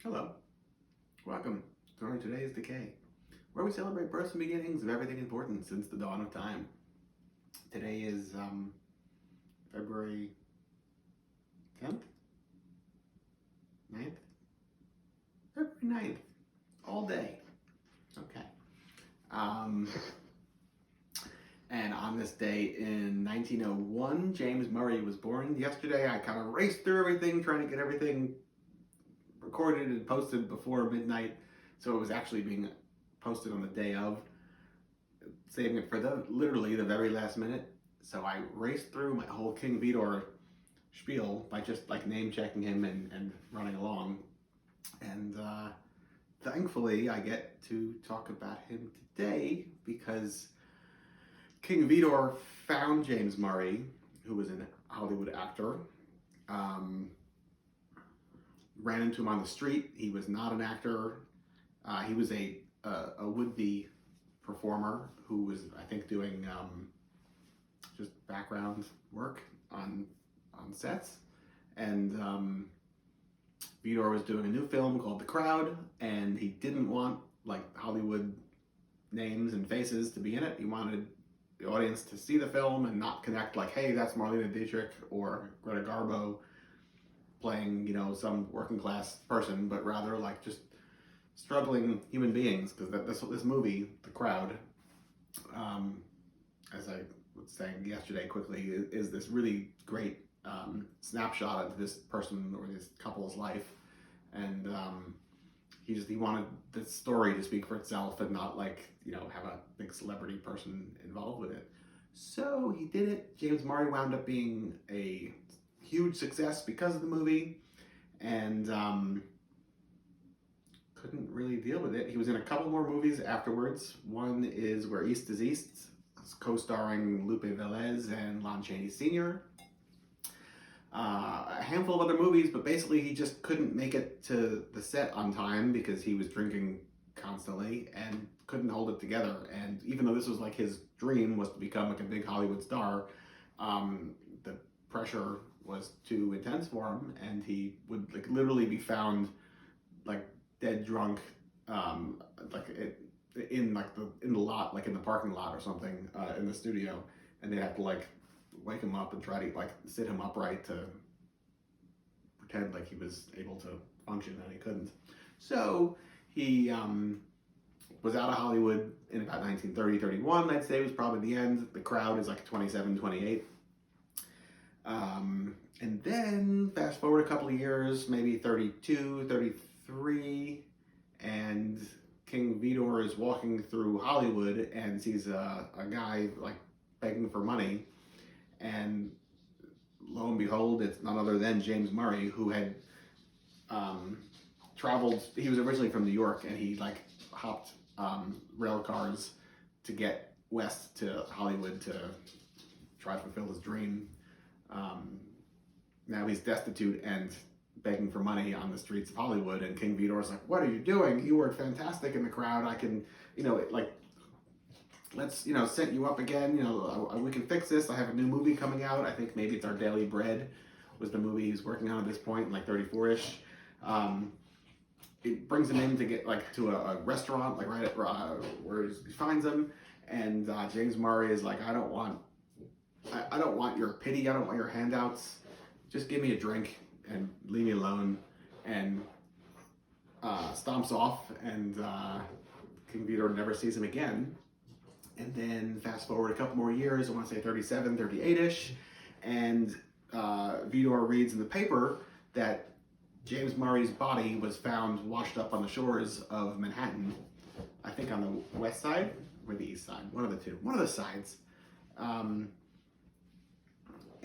Hello, welcome to our today's Decay, where we celebrate births and beginnings of everything important since the dawn of time. Today is February 10th? 9th? February 9th, all day. Okay. And on this day in 1901, James Murray was born. Yesterday, I kind of raced through everything, trying to get everything recorded and posted before midnight, so it was actually being posted on the day of, saving it for literally the very last minute. So I raced through my whole King Vidor spiel by just like name checking him and running along. And thankfully I get to talk about him today because King Vidor found James Murray, who was a Hollywood actor. Ran into him on the street. He was not an actor. He was a would-be performer who was, I think, doing just background work on sets. And Vidor was doing a new film called The Crowd, and he didn't want like Hollywood names and faces to be in it. He wanted the audience to see the film and not connect like, hey, that's Marlene Dietrich or Greta Garbo playing, some working class person, but rather like just struggling human beings. Because this movie, The Crowd, as I was saying yesterday quickly, is this really great snapshot of this person or this couple's life, and he wanted the story to speak for itself and not like have a big celebrity person involved with it. So he did it. James Murray wound up being a huge success because of the movie, and couldn't really deal with it. He was in a couple more movies afterwards. One is Where East is East, co-starring Lupe Velez and Lon Chaney Sr. A handful of other movies, but basically he just couldn't make it to the set on time because he was drinking constantly and couldn't hold it together. And even though this was like his dream, was to become like a big Hollywood star, the pressure was too intense for him, and he would like literally be found like dead drunk, in the lot, like in the parking lot or something, in the studio, and they'd have to like wake him up and try to like sit him upright to pretend like he was able to function, and he couldn't. So he was out of Hollywood in about 1930, 31, I'd say was probably the end. The Crowd is like 27, 28. And then fast forward a couple of years, maybe 32, 33, and King Vidor is walking through Hollywood and sees a guy like begging for money, and lo and behold, it's none other than James Murray, who had traveled. He was originally from New York, and he like hopped rail cars to get west to Hollywood to try to fulfill his dream. Now he's destitute and begging for money on the streets of Hollywood, and King Vidor's like, what are you doing? You were fantastic in The Crowd. I can, let's, set you up again. We can fix this. I have a new movie coming out. I think maybe it's Our Daily Bread was the movie he's working on at this point, like 34-ish. It brings him in to get like to a restaurant, like right at where he finds him, and James Murray is like, I don't want your pity. I don't want your handouts. Just give me a drink and leave me alone. And stomps off, and King Vidor never sees him again. And then fast forward a couple more years, I want to say 37, 38-ish, and Vidor reads in the paper that James Murray's body was found washed up on the shores of Manhattan, I think on the west side or the east side, one of the two, one of the sides.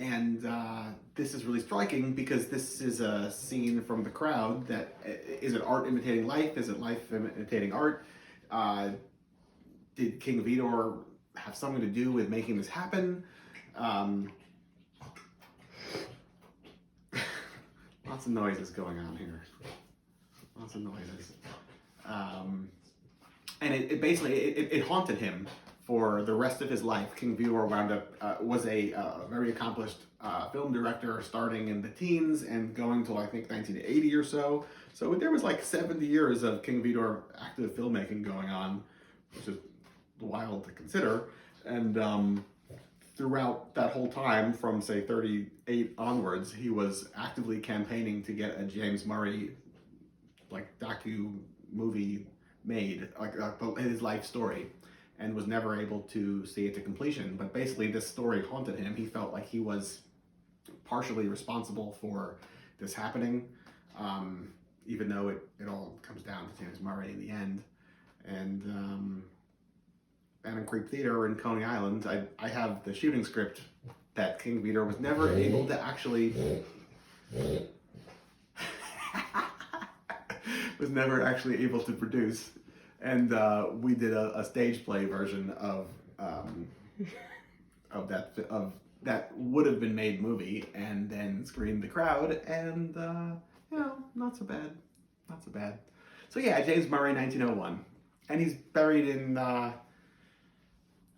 And this is really striking because this is a scene from The Crowd that, is it art imitating life? Is it life imitating art? Did King Vidor have something to do with making this happen? Lots of noises going on here. Lots of noises. And it basically, it haunted him for the rest of his life. King Vidor wound up was a very accomplished film director, starting in the teens and going till I think 1980 or so. So there was like 70 years of King Vidor active filmmaking going on, which is wild to consider. And throughout that whole time, from say 38 onwards, he was actively campaigning to get a James Murray like docu movie made, like his life story, and was never able to see it to completion. But basically, this story haunted him. He felt like he was partially responsible for this happening, even though it all comes down to James Murray in the end. And in Creep Theater in Coney Island, I have the shooting script that King Vidor was never able to actually was never actually able to produce, and we did a stage play version of that would have been made movie, and then screened the crowd, and not so bad, not so bad. So yeah, James Murray, 1901, and he's buried in one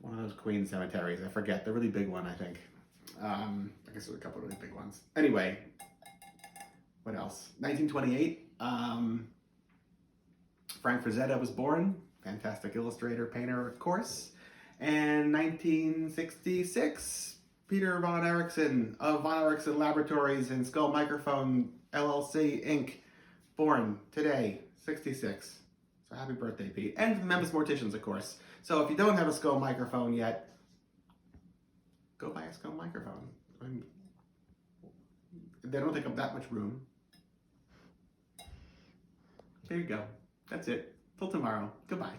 of those Queen cemeteries. I forget, the really big one, I think. I guess there's a couple of really big ones. Anyway, what else? 1928. Frank Frazetta was born, fantastic illustrator, painter, of course. And 1966, Peter Von Erickson of Von Erickson Laboratories and Skull Microphone LLC Inc., born today, 66. So happy birthday, Pete. And the Memphis Morticians, of course. So if you don't have a Skull Microphone yet, go buy a Skull Microphone. They don't take up that much room. There you go. That's it. Till tomorrow. Goodbye.